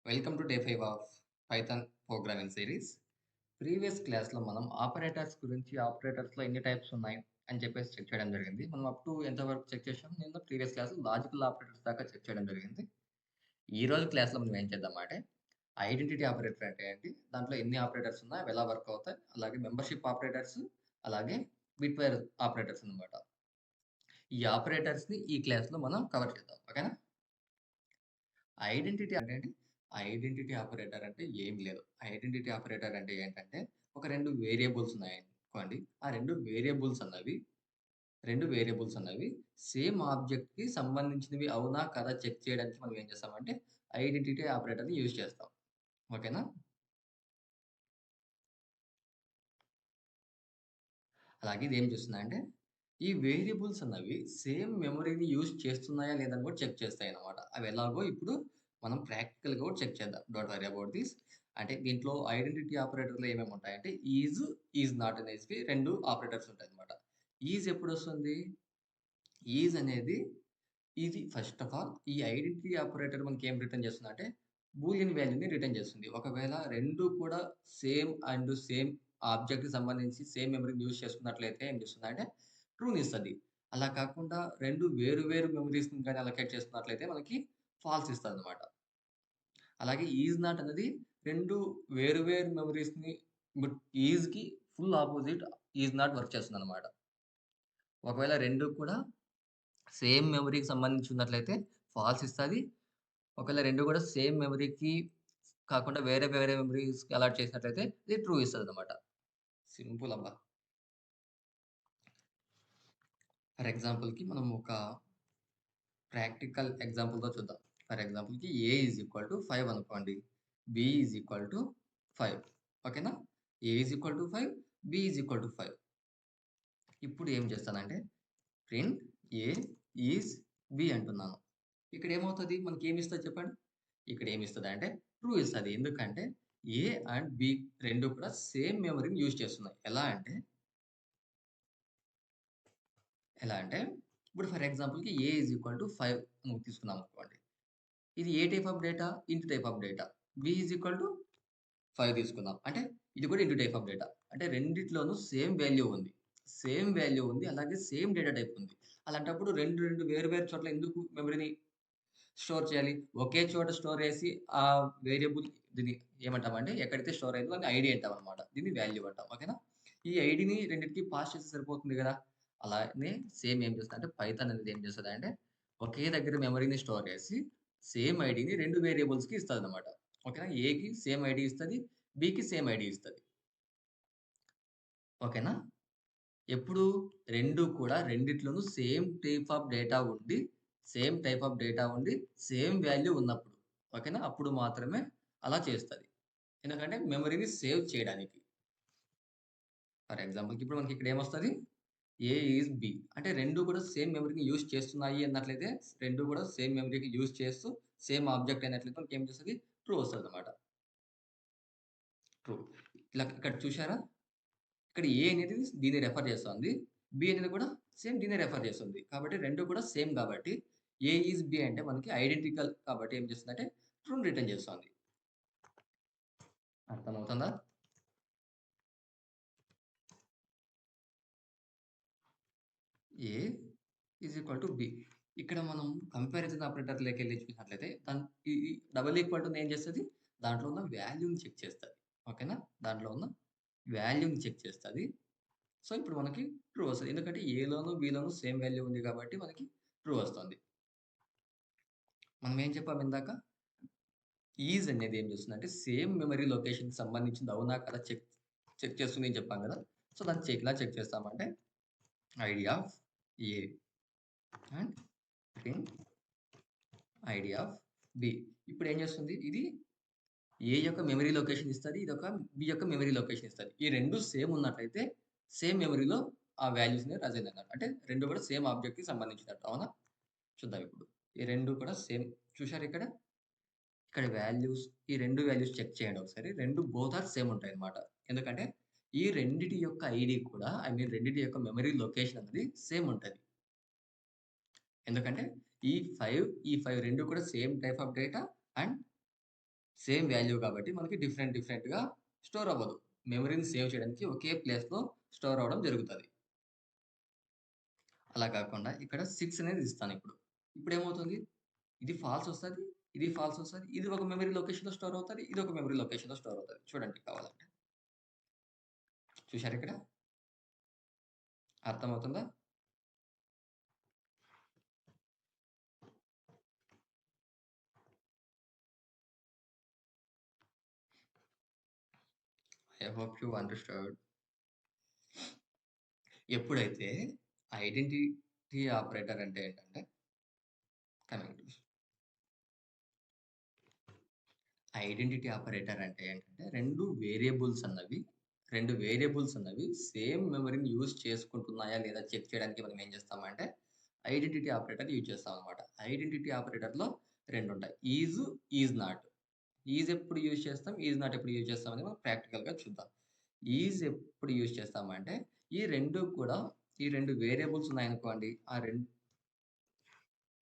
Welcome to day 5 of Python programming series. Previous క్లాస్‌లో మనం operators గురించి, ఆపరేటర్స్‌లో ఎన్ని టైప్స్ ఉన్నాయి అని చెప్పేసి చెక్ చేయడం జరిగింది. మనం అప్ టు ఎంత వరకు చెక్ చేసాం? నేను ప్రీవియస్ క్లాస్‌లో లాజికల్ ఆపరేటర్స్ దాకా చెక్ చేయడం జరిగింది. ఈరోజు క్లాస్‌లో మనం ఏం చేద్దామంటే, ఐడెంటిటీ ఆపరేటర్ అంటే ఏంటి? దాంట్లో ఎన్ని ఆపరేటర్స్ ఉన్నాయి? అవి ఎలా వర్క్ అవుతాయి? అలాగే మెంబర్‌షిప్ ఆపరేటర్స్, అలాగే బిట్‌వైర్ ఆపరేటర్స్ అన్నమాట. ఈ ఆపరేటర్స్‌ని ఈ క్లాస్‌లో మనం కవర్ చేద్దాం. ఓకేనా? ఐడెంటిటీ అంటే ఏంటి? ఐడెంటిటీ ఆపరేటర్ అంటే ఏం లేదు. ఐడెంటిటీ ఆపరేటర్ అంటే ఏంటంటే, ఒక 2 వేరియబుల్స్ ఉన్నాయనుకోండి. ఆ 2 వేరియబుల్స్ అన్నవి సేమ్ ఆబ్జెక్ట్‌కి సంబంధించినవి అవునా? కాదా? చెక్ చేయడానికి మనం ఏం చేస్తామంటే, ఐడెంటిటీ ఆపరేటర్‌ని యూజ్ చేస్తాం. ఓకేనా? అలాగే ఇదేం చేస్తుందంటే, ఈ వేరియబుల్స్ అన్నవి సేమ్ మెమరీని యూజ్ చేస్తున్నాయా? లేదా? అని కూడా చెక్ చేస్తాయన్నమాట. అవి ఎలాగో ఇప్పుడు మనం ప్రాక్టికల్‌గా కూడా చెక్ చేద్దాం. Don't worry about this. అంటే దీంట్లో ఐడెంటిటీ ఆపరేటర్‌లో ఏమేమి ఉంటాయంటే ఈజ్ నాట్ అనేసి 2 ఆపరేటర్స్ ఉంటాయన్నమాట. ఈజ్ ఎప్పుడొస్తుంది? ఈజ్ అనేది ఇది ఫస్ట్ ఆఫ్ ఆల్ ఈ ఐడెంటిటీ ఆపరేటర్ మనకేం రిటర్న్ చేస్తుందంటే, బూలియన్ వాల్యూని రిటర్న్ చేస్తుంది. ఒకవేళ 2 కూడా సేమ్ ఆబ్జెక్ట్‌కి సంబంధించి సేమ్ మెమరీని యూజ్ చేసుకున్నట్లయితే ఏం చేస్తుందంటే ట్రూనిస్తది. అలా కాకుండా 2 వేరు వేరు మెమరీస్‌ని గాని అలొకేట్ చేసుకున్నట్లయితే మనకి ఫాల్స్ ఇస్తదనమాట. అలాగే ఈజ్ నాట్ అనేది 2 వేరు వేరు మెమరీస్‌ని బట్ ఈజ్‌కి full opposite is not work చేస్తుందనమాట. ఒకవేళ 2 కూడా సేమ్ మెమరీకి సంబంధించి ఉన్నట్లయితే ఫాల్స్ ఇస్తది. ఒకవేళ 2 కూడా సేమ్ మెమరీకి కాకుండా వేరే వేరే మెమరీస్‌కి అలాట్ చేసినట్లయితే ఇది ట్రూ ఇస్తదనమాట. సింపుల్ అబ్బా! ఫర్ ఎగ్జాంపుల్‌కి మనం ఒక ప్రాక్టికల్ ఎగ్జాంపుల్‌తో చూద్దాం. ఫర్ ఎగ్జాంపుల్‌కి ఏ ఈజ్ ఈక్వల్ టు 5 అనుకోండి. B is equal to 5. ఓకేనా? A is equal to 5, B is equal to 5. ఇప్పుడు ఏం చేస్తానంటే ప్రింట్ ఏ ఈజ్ బి అంటున్నాను. ఇక్కడ ఏమవుతది? మనకేమిస్తది చెప్పండి? ఇక్కడ ఏమిస్తదంటే ట్రూ ఇస్తది. ఎందుకంటే ఏ అండ్ బి 2 కూడా సేమ్ మెమరీని యూజ్ చేస్తున్నాయి. ఎలా అంటే ఇప్పుడు ఫర్ ఎగ్జాంపుల్‌కి ఏ ఈజ్ ఈక్వల్ టు 5 అని తీసుకున్నాం అనుకోండి. ఇది ఏ type of data? Int type of data. B is equal to 5 తీసుకుందాం. అంటే ఇది కూడా ఇంటూ టైప్ ఆఫ్ డేటా. అంటే రెండిట్లోనూ సేమ్ వాల్యూ ఉంది. సేమ్ వాల్యూ ఉంది. అలాగే సేమ్ డేటా టైప్ ఉంది. అలాంటప్పుడు 2 వేరు వేరు చోట్ల ఎందుకు మెమరీని స్టోర్ చేయాలి? ఒకే చోట స్టోర్ చేసి ఆ వేరియబుల్ దీన్ని ఏమంటామంటే ఎక్కడైతే స్టోర్ అయిందో దాన్ని ఐడీ అంటామనమాట. దీన్ని వాల్యూ అంటాం. ఓకేనా? ఈ ఐడీని రెండిటికి పాస్ చేస్తే సరిపోతుంది గదా! అలానే సేమ్ ఏం చేస్తదంటే పైథాన్ అనేది ఏం చేస్తదంటే ఒకే దగ్గర మెమరీని స్టోర్ చేసి సేమ్ ఐడీని 2 వేరియబుల్స్‌కి ఇస్తదనమాట. ఓకేనా? ఏకి సేమ్ ఐడీ ఇస్తది. బికి సేమ్ ఐడీ ఇస్తది. ఓకేనా? ఎప్పుడు 2 కూడా రెండిట్లోనూ సేమ్ టైప్ ఆఫ్ డేటా ఉండి, సేమ్ వాల్యూ ఉన్నప్పుడు. ఓకేనా? అప్పుడు మాత్రమే అలా చేస్తది. ఎందుకంటే మెమరీని సేవ్ చేయడానికి. ఫర్ ఎగ్జాంపుల్‌కి ఇప్పుడు మనకి ఇక్కడ ఏమొస్తది? ఏ ఈజ్ బి. అంటే 2 కూడా సేమ్ మెమరీని యూజ్ చేస్తున్నాయి అన్నట్లయితే 2 కూడా సేమ్ మెమరీకి యూజ్ చేస్తూ సేమ్ ఆబ్జెక్ట్ అయినట్లయితే మనకేం చేస్తది? ట్రూ వస్తదనమాట. ట్రూ. ఇలా ఇక్కడ చూసారా? ఇక్కడ ఏ అనేది దీన్ని రెఫర్ చేస్తోంది. బి అనేది కూడా సేమ్ దీన్నే రెఫర్ చేస్తుంది. కాబట్టి 2 కూడా సేమ్ కాబట్టి ఏ ఈజ్ బి అంటే మనకి ఐడెంటికల్ కాబట్టి ఏం చేస్తుందంటే ట్రూని రిటర్న్ చేస్తోంది. అర్థమవుతుందా? ఏ ఈజ్ ఈక్వల్ టు బి. ఇక్కడ మనం కంపారిజన్ ఆపరేటర్‌లోకెళ్ళి చూసినట్లయితే ఈ డబుల్ ఈక్వల్ టుని ఏం చేస్తది? దాంట్లో ఉన్న వాల్యూని చెక్ చేస్తది. ఓకేనా? దాంట్లో ఉన్న వాల్యూని చెక్ చేస్తది. సో, ఇప్పుడు మనకి ట్రూ వస్తది. ఎందుకంటే ఏలోను, బిలోను సేమ్ వాల్యూ ఉంది కాబట్టి మనకి ట్రూ వస్తుంది. మనం ఏం చెప్పాము ఇందాక? ఈజ్ అనేది ఏం చేస్తుందంటే సేమ్ మెమరీ లొకేషన్‌కి సంబంధించింది అవునా కదా చెక్ చేస్తుంది అని చెప్పాం కదా! సో, దాన్ని ఎలా చెక్ చేస్తామంటే ID of A and print ID of B. ఇప్పుడు ఏం చేస్తుంది? ఇది ఏ యొక్క మెమరీ లొకేషన్ ఇస్తది. ఇదొక బి యొక్క మెమరీ లొకేషన్ ఇస్తది. ఈ 2 సేమ్ ఉన్నట్లయితే సేమ్ మెమరీలో ఆ వాల్యూస్‌ని రాసేదన్నమాట. అంటే 2 కూడా సేమ్ ఆబ్జెక్ట్‌కి సంబంధించినట్టు. అవునా? చూద్దాం ఇప్పుడు. ఈ 2 కూడా సేమ్ చూసారా ఇక్కడ? ఇక్కడ ఈ 2 వాల్యూస్ చెక్ చేయండి ఒకసారి. 2 బోత్ ఆర్ సేమ్ ఉంటాయన్నమాట. ఎందుకంటే ఈ రెండిటి యొక్క ఐడీ కూడా రెండిటి యొక్క మెమరీ లొకేషన్ అనేది సేమ్ ఉంటది. ఎందుకంటే ఈ 5 2 కూడా same type of data and same value కాబట్టి మనకి డిఫరెంట్‌గా స్టోర్ అవ్వదు. మెమరీని సేవ్ చేయడానికి ఒకే ప్లేస్‌లో స్టోర్ అవ్వడం జరుగుతది. అలా కాకుండా ఇక్కడ 6 అనేది ఇస్తానిప్పుడు. ఇప్పుడేమవుతుంది? ఇది ఫాల్స్ ఒస్తది. ఇది ఫాల్స్ ఒస్తది. ఇది ఒక మెమరీ లొకేషన్‌లో స్టోర్ అవుతది. ఇది ఒక మెమరీ లొకేషన్‌లో స్టోర్ అవుతది. చూడండి కావాలంటే. చూసారా ఇక్కడ? అర్థమవుతుందా? I hope you understand. ఎప్పుడైతే ఐడెంటిటీ ఆపరేటర్ అంటే ఏంటంటే కమింగ్ టు ఐడెంటిటీ ఆపరేటర్ అంటే ఏంటంటే 2 వేరియబుల్స్ అన్నవి సేమ్ మెమరీని యూజ్ చేసుకుంటున్నాయా లేదా చెక్ చేయడానికి మనం ఏం చేస్తామంటే ఐడెంటిటీ ఆపరేటర్ యూజ్ చేస్తామనమాట. ఐడెంటిటీ ఆపరేటర్‌లో 2 ఉంటాయి. Is not. ఈజ్ ఎప్పుడు యూజ్ చేస్తాం? ఈజ్ నాట్ ఎప్పుడు యూజ్ చేస్తాం అనేది మనం ప్రాక్టికల్‌గా చూద్దాం. ఈజ్ ఎప్పుడు యూజ్ చేస్తామంటే ఈ 2 కూడా ఈ 2 వేరియబుల్స్ ఉన్నాయనుకోండి.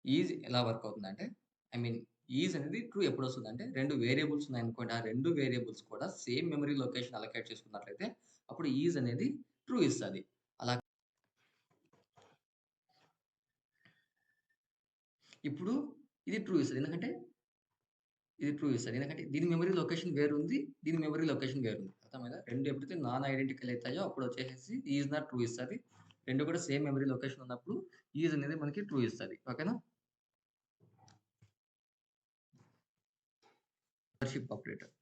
ఈజ్ ఎలా వర్క్ అవుతుందంటే, ఐ మీన్ ఈజ్ అనేది ట్రూ ఎప్పుడొస్తదంటే 2 వేరియబుల్స్ ఉన్నాయనుకోండి. ఆ 2 వేరియబుల్స్ కూడా సేమ్ మెమరీ లొకేషన్ అలొకేట్ చేసుకున్నట్లయితే అప్పుడు ఈజ్ అనేది ట్రూ ఇస్తది. అలా ఇప్పుడు ఇది ట్రూ ఇస్తది. ఎందుకంటే ఇది ట్రూ ఇస్తది. ఎందుకంటే దీని మెమరీ లొకేషన్ వేరుంది. దీని మెమరీ లొకేషన్ వేరుంది. అర్థమైందా? 2 ఎప్పుడైతే నాన్ ఐడెంటికల్ అయితాయో అప్పుడొచ్చేసేసి ఈజ్ నాట్ ట్రూ ఇస్తది. 2 కూడా సేమ్ మెమరీ లొకేషన్ ఉన్నప్పుడు ఈజ్ అనేది మనకి ట్రూ ఇస్తది. ఓకేనా? Membership operator.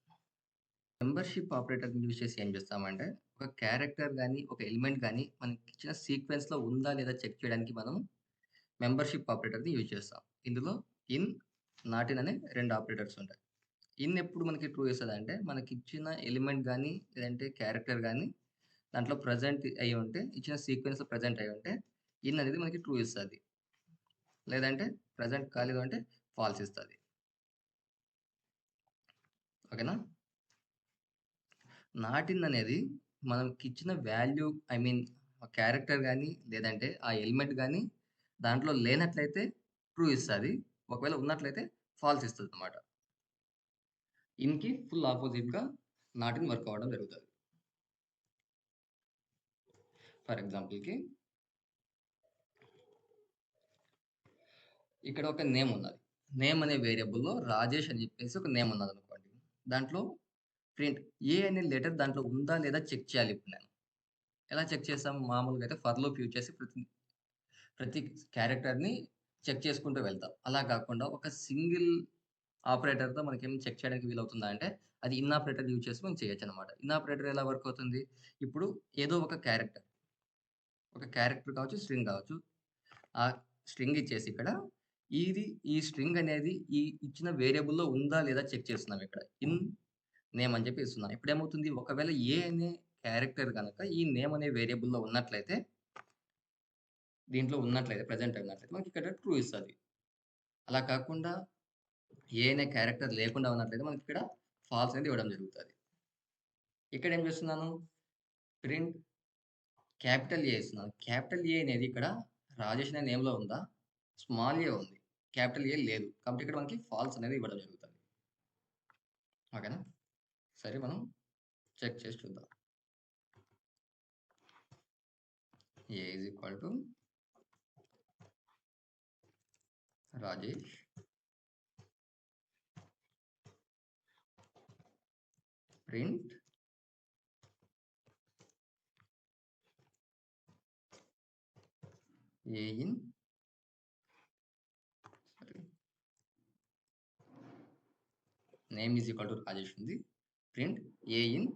మెంబర్‌షిప్ ఆపరేటర్‌ని యూజ్ చేసి ఏం చేస్తామంటే, ఒక క్యారెక్టర్ గాని, ఒక ఎలిమెంట్ గాని మనకిచ్చిన సీక్వెన్స్‌లో ఉందా లేదా చెక్ చేయడానికి మనం మెంబర్‌షిప్ ఆపరేటర్‌ని యూజ్ చేస్తాం. ఇందులో ఇన్, నాట్ ఇన్ అనే 2 ఆపరేటర్స్ ఉంటాయి. ఇన్ ఎప్పుడు మనకి ట్రూ ఇస్తదంటే, మనకిచ్చిన ఎలిమెంట్ గాని, లేదంటే క్యారెక్టర్ గాని దాంట్లో ప్రెజెంట్ అయ్యుంటే, ఇచ్చిన సీక్వెన్స్‌లో ప్రెజెంట్ అయ్యుంటే, ఇన్ అనేది మనకి ట్రూ ఇస్తది. లేదంటే ప్రెజెంట్ కాలేదు అంటే ఫాల్స్ ఇస్తది. ఓకేనా? నాట్ ఇన్ అనేది మనకిచ్చిన వాల్యూ ఐ మీన్ ఆ క్యారెక్టర్ గాని, లేదంటే ఆ ఎలిమెంట్ గాని దాంట్లో లేనట్లయితే ట్రూ ఇస్తది. ఒకవేళ ఉన్నట్లయితే ఫాల్స్ ఇస్తదనమాట. ఇన్‌కి ఫుల్ అపోజిట్‌గా నాట్ ఇన్ వర్క్ అవ్వడం జరుగుతది. ఫర్ ఎగ్జాంపుల్‌కి ఇక్కడ ఒక నేమ్ ఉన్నది. నేమ్ అనే వేరియబుల్‌లో రాజేష్ అని చెప్పేసి ఒక నేమ్ ఉన్నదనుకోండి. దాంట్లో ప్రింట్ ఏ అనే లెటర్ దాంట్లో ఉందా లేదా చెక్ చేయాలి ఇప్పుడు నేను. ఎలా చెక్ చేస్తాం? మామూలుగా అయితే ఫర్ లూప్ యూజ్ చేసి ప్రతి క్యారెక్టర్‌ని చెక్ చేసుకుంటూ వెళ్తాం. అలా కాకుండా ఒక సింగిల్ ఆపరేటర్‌తో మనకేం చెక్ చేయడానికి వీలవుతుందా అంటే, అది ఇన్ ఆపరేటర్ యూజ్ చేసి మనం చేయొచ్చనమాట. ఇన్ ఆపరేటర్ ఎలా వర్క్ అవుతుంది? ఇప్పుడు ఏదో ఒక క్యారెక్టర్ కావచ్చు, స్ట్రింగ్ కావచ్చు. ఆ స్ట్రింగ్ ఇచ్చేసి ఇక్కడ ఇది ఈ స్ట్రింగ్ అనేది ఈ ఇచ్చిన వేరియబుల్‌లో ఉందా లేదా చెక్ చేస్తున్నాం ఇక్కడ. ఇన్ నేమ్ అని చెప్పి ఇస్తున్నాం. ఇప్పుడేమవుతుంది? ఒకవేళ ఏ అనే క్యారెక్టర్ గనక ఈ నేమ్ అనే వేరియబుల్‌లో ఉన్నట్లయితే దీంట్లో ఉన్నట్లయితే ప్రెజెంట్ ఉన్నట్లయితే మనకిక్కడ ట్రూ ఇస్తది. అలా కాకుండా ఏ అనే క్యారెక్టర్ లేకుండా ఉన్నట్లయితే మనకిక్కడ ఫాల్స్ అనేది ఇవ్వడం జరుగుతది. ఇక్కడేం చేస్తున్నాను? ప్రింట్ క్యాపిటల్ ఏ ఇస్తున్నాను. క్యాపిటల్ ఏ అనేది ఇక్కడ రాజేష్ అనే నేమ్‌లో ఉందా? స్మాల్ ఏ ఉంది. క్యాపిటల్ ఏ లేదు. కాబట్టి ఇక్కడ మనకి ఫాల్స్ అనేది ఇవ్వడం జరుగుతది. ఓకేనా? సరే మనం చెక్ చేసి చూద్దాం. A is equal to Rajesh print A in sorry name is equal to Rajesh ఉంది. ప్రింట్ ఏ ఇన్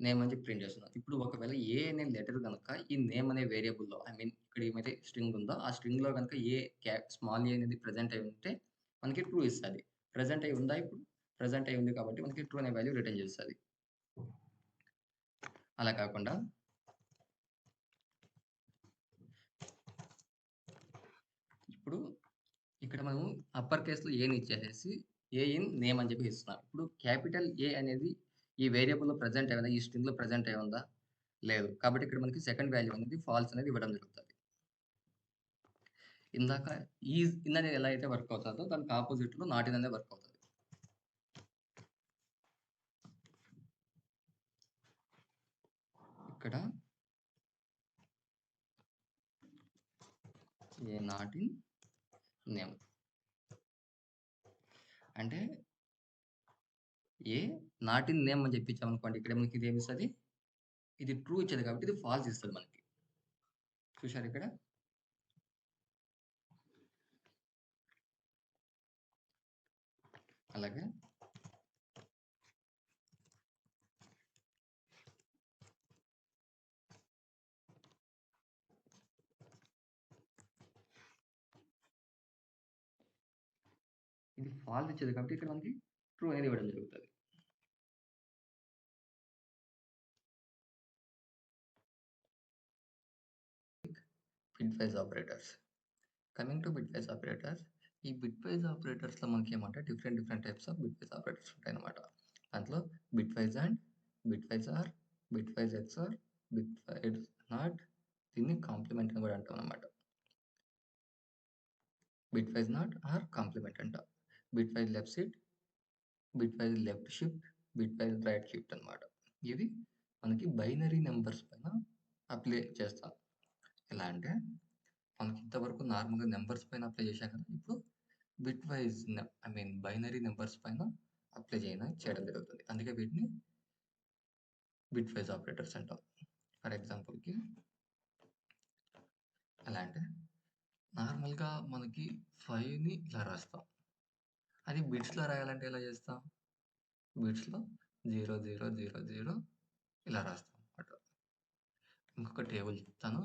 నేమ్ అని చెప్పి ప్రింట్ చేస్తున్నాను. ఇప్పుడు ఒకవేళ ఏ అనే లెటర్ గనక ఈ నేమ్ అనే వేరియబుల్‌లో ఐ మీన్ ఇక్కడ ఏమైతే స్ట్రింగ్ ఉందో, ఆ స్ట్రింగ్‌లో గనక స్మాల్ ఏ అనేది ప్రెజెంట్ అయ్యి ఉంటే మనకి ట్రూ ఇస్తది. ప్రెజెంట్ అయ్యి ఉందా ఇప్పుడు? ప్రెజెంట్ అయ్యి ఉంది కాబట్టి మనకి ట్రూ అనే వాల్యూ రిటర్న్ చేస్తది. అలా కాకుండా ఇప్పుడు ఇక్కడ మనం అప్పర్ కేస్‌లో ఏని ఇచ్చేసేసి ఏ ఇన్ నేమ్ అని చెప్పి ఇస్తున్నాం. ఇప్పుడు క్యాపిటల్ ఏ అనేది ఈ వేరియబుల్‌లో ప్రెజెంట్ అయిందా? ఈ స్ట్రింగ్‌లో ప్రెజెంట్ అయ్యి ఉందా? లేదు. కాబట్టి ఇక్కడ మనకి సెకండ్ వాల్యూ అనేది ఫాల్స్ అనేది ఇవ్వడం జరుగుతది. ఇందాక ఇన్ అనేది ఎలా అయితే వర్క్ అవుతదో దానికి అపోజిట్‌లో నాట్ ఇన్ అనేది వర్క్ అవుతది. ఇక్కడ ఏ నాట్ ఇన్ నేమ్ అంటే ఏ నాట్ ఇన్ నేమ్ అని చెప్పించామనుకోండి, ఇక్కడ మనకి ఇది ఏమిస్తుంది, ఇది ట్రూ ఇచ్చేది కాబట్టి ఇది ఫాల్స్ ఇస్తుంది మనకి. చూశారు ఇక్కడ అలాగే ఇది ఫాల్స్ ఇచ్చేది కాబట్టి ఇక్కడ మనకి ట్రూ అనేది ఇవ్వడం జరుగుతుంది. Bitwise operators. Coming to bitwise operators, ఈ బిట్వైజ్ ఆపరేటర్స్లో మనకి ఏమంటే different types of bitwise operators ఉంటాయి అన్నమాట. దాంట్లో bitwise and, bitwise or, bitwise XOR, bitwise not, దీన్ని కాంప్లిమెంట్ అని కూడా అంటాం అన్నమాట. బిట్వైజ్ నాట్ ఆర్ కాంప్లిమెంట్ అంట. Bitwise left shift, bitwise left shift, bitwise right shift అనమాట. ఇవి మనకి బైనరీ నెంబర్స్ పైన అప్లై చేస్తాం. ఎలా అంటే మనకి ఇంతవరకు నార్మల్గా నెంబర్స్ పైన అప్లై చేశాం కదా, ఇప్పుడు బిట్వైజ్ బైనరీ నెంబర్స్ పైన అప్లై చేయడం జరుగుతుంది. అందుకే వీటిని బిట్వైజ్ ఆపరేటర్స్ అంటాం. ఫర్ ఎగ్జాంపుల్కి ఎలా అంటే నార్మల్గా మనకి 5ని ఇలా రాస్తాం, అది బిట్స్లో రాయాలంటే ఎలా చేస్తాం, బిట్స్లో 0000 ఇలా రాస్తాం అన్నమాట. ఇంకొక టేబుల్ చెప్తాను.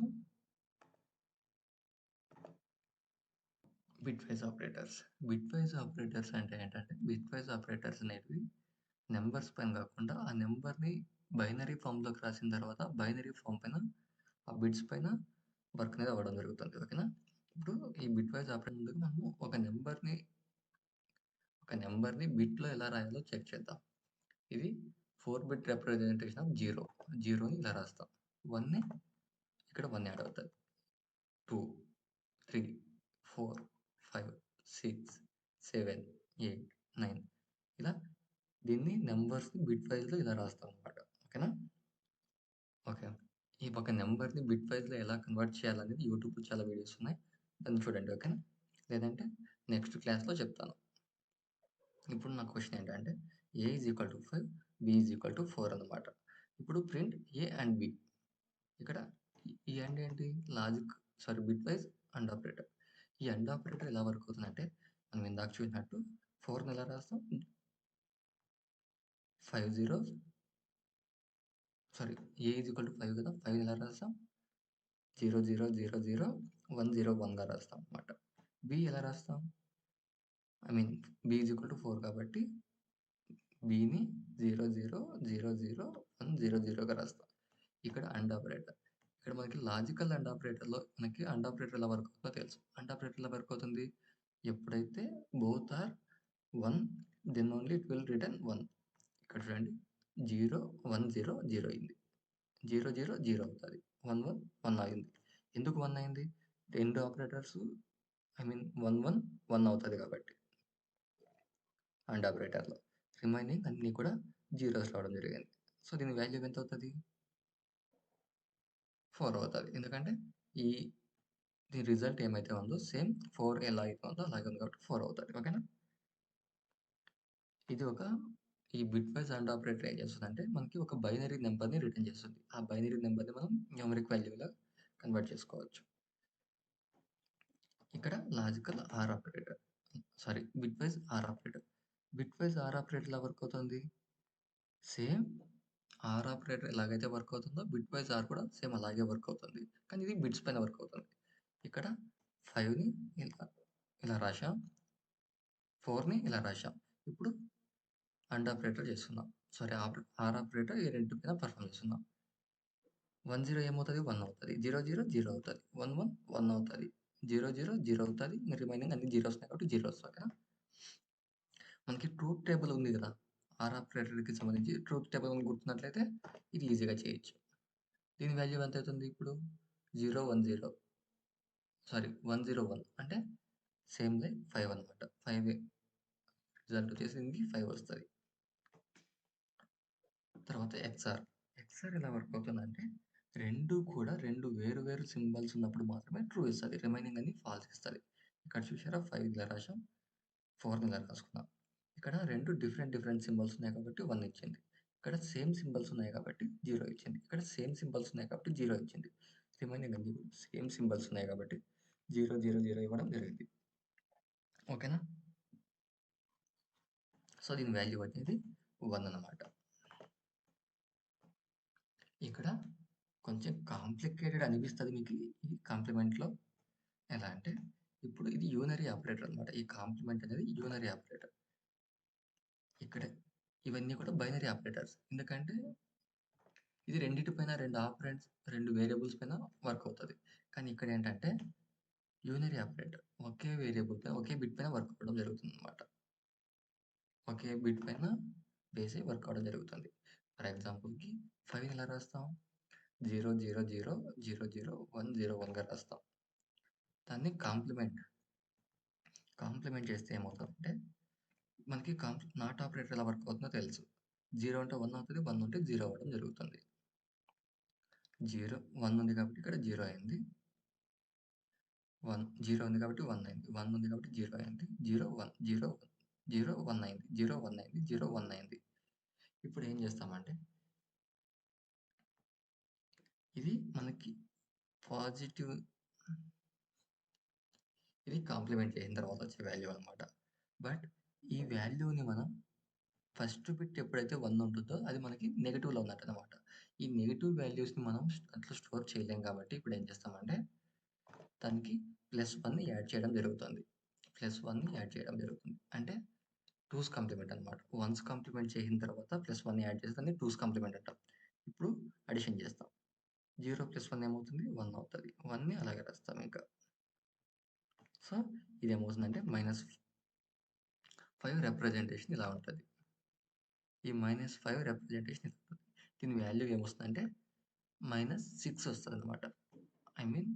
Bitwise operators. బిట్వైజ్ ఆపరేటర్స్ అంటే ఏంటంటే, బిట్వైజ్ ఆపరేటర్స్ అనేవి నెంబర్స్ పైన కాకుండా ఆ నెంబర్ని బైనరీ ఫామ్లోకి రాసిన తర్వాత బైనరీ ఫామ్ పైన ఆ బిట్స్ పైన వర్క్ అనేది అవ్వడం జరుగుతుంది. ఓకేనా. ఇప్పుడు ఈ బిట్వైజ్ ఆపరేటర్ ముందుకు మనము ఒక నెంబర్ని బిట్లో ఎలా రాయాలో చెక్ చేద్దాం. ఇది 4-bit రిప్రజెంటేషన్ ఆఫ్ 0. 0ని ఇలా రాస్తాం, 1ని ఇక్కడ 1 యాడ్ అవుతుంది, 2, 3, 4, 5, 6, 7, 8, 9 ఇలా దీన్ని నెంబర్స్ని బిట్ వైజ్లో ఇలా రాస్తాం అనమాట. ఓకేనా. ఓకే, ఈ ఒక నెంబర్ని బిట్ వైజ్లో ఎలా కన్వర్ట్ చేయాలనేది యూట్యూబ్లో చాలా వీడియోస్ ఉన్నాయి, దాన్ని చూడండి. ఓకేనా. లేదంటే నెక్స్ట్ క్లాస్లో చెప్తాను. ఇప్పుడు నా క్వశ్చన్ ఏంటంటే A is equal to 5, B is equal to 4 అనమాట. ఇప్పుడు ప్రింట్ ఏ అండ్ బి. ఇక్కడ ఈ అండ్ ఏంటి, బిట్ వైజ్ అండ్ ఆపరేటర్. ఈ అండ్ ఆపరేటర్ ఎలా వర్క్ అవుతుందంటే, మనం ఇందాక చూసినట్టు 4ని ఎలా రాస్తాం, 5 zeros, A is equal to 5 కదా, 5 ఎలా రాస్తాం, 0000 101గా రాస్తాం అనమాట. బి ఎలా రాస్తాం, బి ఈజ్ ఈక్వల్ టు 4 కాబట్టి బిని 00001000గా రాస్తాం. ఇక్కడ అండ్ ఆపరేటర్. ఇక్కడ మనకి లాజికల్ అండ్ ఆపరేటర్లో మనకి అండ్ ఆపరేటర్ ఎలా వర్క్ అవుతుందో తెలుసు. అండ్ ఆపరేటర్ ఎలా వర్క్ అవుతుంది, ఎప్పుడైతే both are 1 then only it will return 1. ఇక్కడ చూడండి 0 1 0 0 అయింది, 0 0 0 అవుతుంది, 1 1 1 అయింది. ఎందుకు 1 అయింది, రెండు ఆపరేటర్స్ 1 1 1 అవుతుంది కాబట్టి. అండ్ ఆపరేటర్లో రిమైనింగ్ అన్నీ కూడా జీరోస్ రావడం జరిగింది. సో దీని వాల్యూ ఎంత అవుతుంది, 4 అవుతుంది. ఎందుకంటే దీని రిజల్ట్ ఏమైతే ఉందో సేమ్ 4 ఎలా అయితే ఉందో అలాగే ఉంది కాబట్టి 4 అవుతుంది. ఓకేనా. ఇది ఈ బిట్ వైజ్ అండ్ ఆపరేటర్ ఏం చేస్తుందంటే మనకి ఒక బైనరీ నెంబర్ని రిటర్న్ చేస్తుంది. ఆ బైనరీ నెంబర్ని మనం న్యూమరిక్ వాల్యూగా కన్వర్ట్ చేసుకోవచ్చు. ఇక్కడ logical or operator, bitwise or operator. Bitwise or operator ఎలా వర్క్ అవుతుంది, సేమ్ ఆర్ ఆపరేటర్ ఎలాగైతే వర్క్ అవుతుందో బిట్ వైజ్ ఆర్ కూడా సేమ్ అలాగే వర్క్ అవుతుంది, కానీ ఇది బిట్స్ పైన వర్క్ అవుతుంది. ఇక్కడ 5ని ఇలా రాశాం, 4ని ఇలా రాశాం. ఇప్పుడు అండ్ ఆపరేటర్ చేస్తున్నాం, ఆర్ ఆపరేటర్ ఈ రెండు పైన పర్ఫామ్ చేస్తున్నాం. 1 0 ఏమవుతుంది, 1 అవుతుంది, 0 0 0 అవుతుంది, 1 1 1 అవుతుంది, 0 0 0 అవుతుంది. రిమైనింగ్ అన్ని జీరోస్ కాబట్టి జీరోస్. ఓకేనా. మనకి ట్రూత్ టేబుల్ ఉంది కదా, ఆర్ ఆపరేటర్కి సంబంధించి ట్రూత్ టేబుల్ గుర్తున్నట్లయితే ఇది ఈజీగా చేయొచ్చు. దీని వాల్యూ ఎంత అవుతుంది, ఇప్పుడు 101 అంటే సేమ్ లైక్ 5 అనమాట. 5 రిజల్ట్ వచ్చేసి దీనికి 5 వస్తుంది. తర్వాత ఎక్స్ఆర్ ఎలా వర్క్ అవుతుందంటే 2 కూడా 2 వేరు వేరు సింబల్స్ ఉన్నప్పుడు మాత్రమే ట్రూ ఇస్తది. రిమైనింగ్ అన్ని ఫాల్స్ ఇస్తది. ఇక్కడ చూసారా 5 ఇలా రాసాం. 4ని ఇలా రాసుకున్నాం. ఇక్కడ 2 డిఫరెంట్ సింబల్స్ ఉన్నాయి కాబట్టి 1 ఇచ్చింది. ఇక్కడ సేమ్ సింబల్స్ ఉన్నాయి కాబట్టి 0 ఇచ్చింది. ఇక్కడ సేమ్ సింబల్స్ ఉన్నాయి కాబట్టి 0 ఇచ్చింది. రిమైనింగ్ అన్ని కూడా సేమ్ సింబల్స్ ఉన్నాయి కాబట్టి 0, 0, 0 ఇవ్వడం జరిగింది. ఓకేనా? సో, దీని వాల్యూ అనేది 1 అన్నమాట. ఇక్కడ కొంచెం కాంప్లికేటెడ్ అనిపిస్తది మీకు ఈ కాంప్లిమెంట్‌లో. ఎలా అంటే ఇప్పుడు ఇది యూనరీ ఆపరేటర్ అన్నమాట. ఈ కాంప్లిమెంట్ అనేది యూనరీ ఆపరేటర్. ఇక్కడ ఇవన్నీ కూడా బైనరీ ఆపరేటర్స్. ఎందుకంటే ఇది రెండిటి పైన 2 ఆపరెంట్స్ 2 వేరియబుల్స్ పైన వర్క్ అవుతది. కానీ ఇక్కడ ఏంటంటే యూనరీ ఆపరేటర్. ఒకే వేరియబుల్ పైన ఒకే బిట్ పైన వర్క్ అవ్వడం జరుగుతుందన్నమాట. ఒకే బిట్ పైన బేస్ అయ్యి వర్క్ అవ్వడం జరుగుతుంది. ఫర్ ఎగ్జాంపుల్‌కి 5ని ఎలా రాస్తాం? 0, 0, 0, 0, 0, 1, 0, 1గా రాస్తాం. దాన్ని కాంప్లిమెంట్ చేస్తే ఏమవుతదంటే మనకి నాట్ ఆపరేటర్ ఎలా వర్క్ అవుతుందో తెలుసు. 0 అంటే 1 అవుతది. 1 ఉంటే 0 అవ్వడం జరుగుతుంది. 1 ఉంది కాబట్టి ఇక్కడ 0 అయింది. 0 ఉంది కాబట్టి 1 అయింది. 1 ఉంది కాబట్టి 0 అయింది. 0, 1, 0, 0, 1 అయింది. 0, 1 అయింది. 0, 1 అయింది. ఇప్పుడు ఏం చేస్తామంటే ఇది మనకి పాజిటివ్ ఇది కాంప్లిమెంట్ చేసిన తర్వాత వచ్చే వాల్యూ అన్నమాట. బట్ ఈ వాల్యూని మనం ఫస్ట్ బిట్ ఎప్పుడైతే 1 ఉంటుందో అది మనకి నెగెటివ్‌లో ఉన్నట్టన్నమాట. ఈ నెగెటివ్ వాల్యూస్‌ని మనం అట్లా స్టోర్ చేయలేం కాబట్టి ఇప్పుడు ఏం చేస్తామంటే దానికి +1ని యాడ్ చేయడం జరుగుతుంది. +1ని యాడ్ చేయడం జరుగుతుంది. అంటే 2's కాంప్లిమెంట్ అన్నమాట. 1's కాంప్లిమెంట్ చేసిన తర్వాత +1ని యాడ్ చేస్తే దాన్ని 2's కాంప్లిమెంట్ అంటాం. ఇప్పుడు అడిషన్ చేస్తాం. 0 + 1 ఏమవుతుంది? 1 అవుతది. 1ని అలాగే రాస్తాం ఇంకా. సో, ఇదేమవుతుందంటే -5 రిప్రజెంటేషన్ ఇలా ఉంటది. ఈ -5 రిప్రజెంటేషన్ ఇలా ఉంటది. దీని వాల్యూ ఏమొస్తుందంటే -6 వస్తదన్నమాట. ఐ మీన్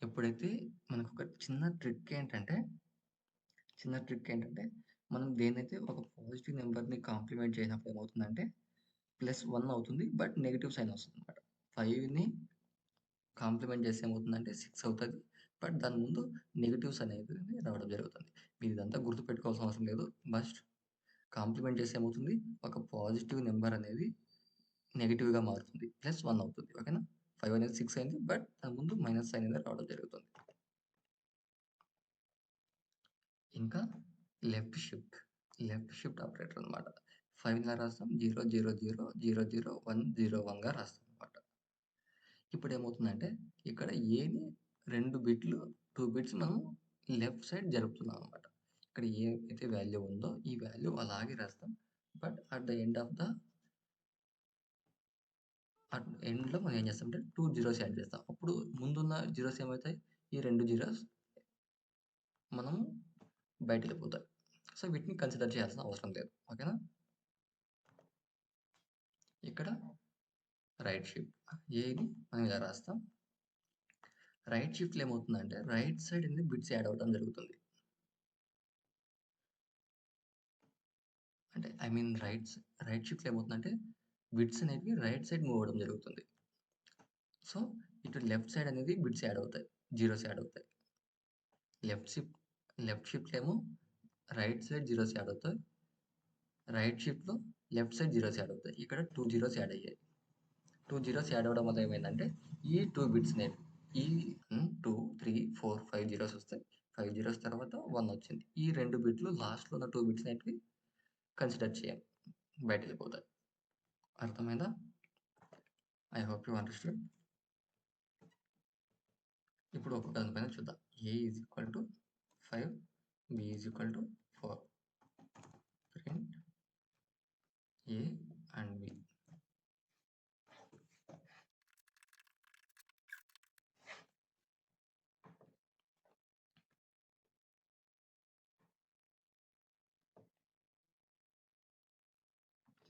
ఎప్పుడైతే మనకొక చిన్న ట్రిక్ ఏంటంటే మనం దేన్నైతే ఒక పాజిటివ్ నంబర్‌ని కాంప్లిమెంట్ చేసినప్పుడు ఏమవుతుందంటే +1 అవుతుంది. బట్ నెగెటివ్ సైన్ వస్తుందన్నమాట. 5ని కాంప్లిమెంట్ చేస్తే ఏమవుతుందంటే 6 అవుతది. బట్ దాని ముందు నెగెటివ్స్ అనేది రావడం జరుగుతుంది. మీరు ఇదంతా గుర్తుపెట్టుకోవాల్సిన అవసరం లేదు. బస్ట్ కాంప్లిమెంట్ చేస్తే ఏమవుతుంది? ఒక పాజిటివ్ నంబర్ అనేది నెగెటివ్‌గా మారుతుంది. +1 అవుతుంది. ఓకేనా? 5 అనేది 6 అయింది. బట్ దాని ముందు మైనస్ సైన్ అనేది రావడం జరుగుతుంది. ఇంకా లెఫ్ట్ షిఫ్ట్ ఆపరేటర్ అన్నమాట. 5ని ఎలా రాస్తాం? 0, 0, 0, 0, 0, 1, 0, 1గా రాస్తామన్నమాట. ఇప్పుడేమవుతుందంటే ఇక్కడ ఏని 2 బిట్స్ మనం లెఫ్ట్ సైడ్ జరుపుతున్నామన్నమాట. ఇక్కడ ఏదైతే వాల్యూ ఉందో ఈ వాల్యూ అలాగే రాస్తాం. బట్ ఎండ్‌లో మనం ఏం చేస్తామంటే 2 జీరోస్ యాడ్ చేస్తాం. అప్పుడు ముందున్న జీరోస్ ఏమవుతాయి? ఈ 2 జీరోస్ మనం బయటికెళ్ళిపోతాయి. సో, వీటిని కన్సిడర్ చేయాల్సిన అవసరం లేదు. ఓకేనా? ఇక్కడ రైట్ షిఫ్ట్. ఏని మనం ఇలా రాస్తాం. రైట్ షిఫ్ట్‌లో ఏమవుతుందంటే రైట్ సైడ్ అనేది బిట్స్ యాడ్ అవ్వడం జరుగుతుంది. అంటే ఐ మీన్ రైట్ షిఫ్ట్‌లో ఏమవుతుందంటే బిట్స్ అనేవి రైట్ సైడ్ మూవ్ అవ్వడం జరుగుతుంది. సో, ఇటు లెఫ్ట్ సైడ్ అనేది బిట్స్ యాడ్ అవుతాయి. జీరోస్ యాడ్ అవుతాయి. లెఫ్ట్ షిఫ్ట్‌లో ఏమో రైట్ సైడ్ జీరోస్ యాడ్ అవుతాయి. రైట్ షిఫ్ట్‌లో లెఫ్ట్ సైడ్ జీరోస్ యాడ్ అవుతాయి. ఇక్కడ 2 జీరోస్ యాడ్ అయ్యాయి. 2 జీరోస్ యాడ్ అవ్వడం వల్ల ఏమైందంటే ఈ 2 బిట్స్ అనేవి ఈ 1, 2, 3, 4, 5 జీరోస్ వస్తాయి. 5 జీరోస్ తర్వాత 1 వచ్చింది. ఈ 2 బిట్లు లాస్ట్‌లో ఉన్న 2 బిట్స్ అనేటివి కన్సిడర్ చేయం. బయటికెళ్ళిపోతాయి. అర్థమైందా? I hope you understood. ఇప్పుడు ఒక్కొక్క దాని పైన చూద్దాం. A = 5, B = 4. Print A and B.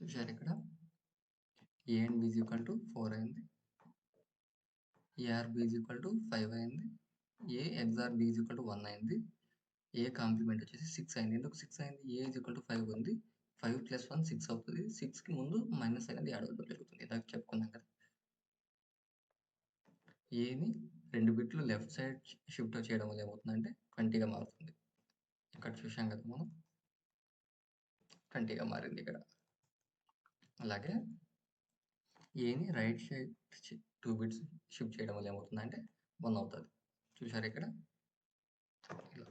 చూసారా ఇక్కడ? A అండ్ B = 4 అయింది. A ఆర్ B = 5 అయింది. A XOR B = 1 అయింది. A కాంప్లిమెంట్ వచ్చేసి 6 అయింది. ఎందుకు 6 అయింది? A = 5 ఉంది. 5 + 1 6 అవుతది. 6కి ముందు మైనస్ అనేది యాడ్ అవ్వడం జరుగుతుంది. ఇందాక చెప్పుకున్నాం కదా! ఏని 2 బిట్లు లెఫ్ట్ సైడ్ షిఫ్ట్ చేయడం వల్ల ఏమవుతుందంటే 20గా మారుతుంది. ఇక్కడ చూసాం కదా మనం 20గా మారింది ఇక్కడ. అలాగే ఏని రైట్ సైడ్ 2 బిట్స్ షిఫ్ట్ చేయడం వల్ల ఏమవుతుందంటే 1 అవుతది. చూసారా ఇక్కడ? ఇలా.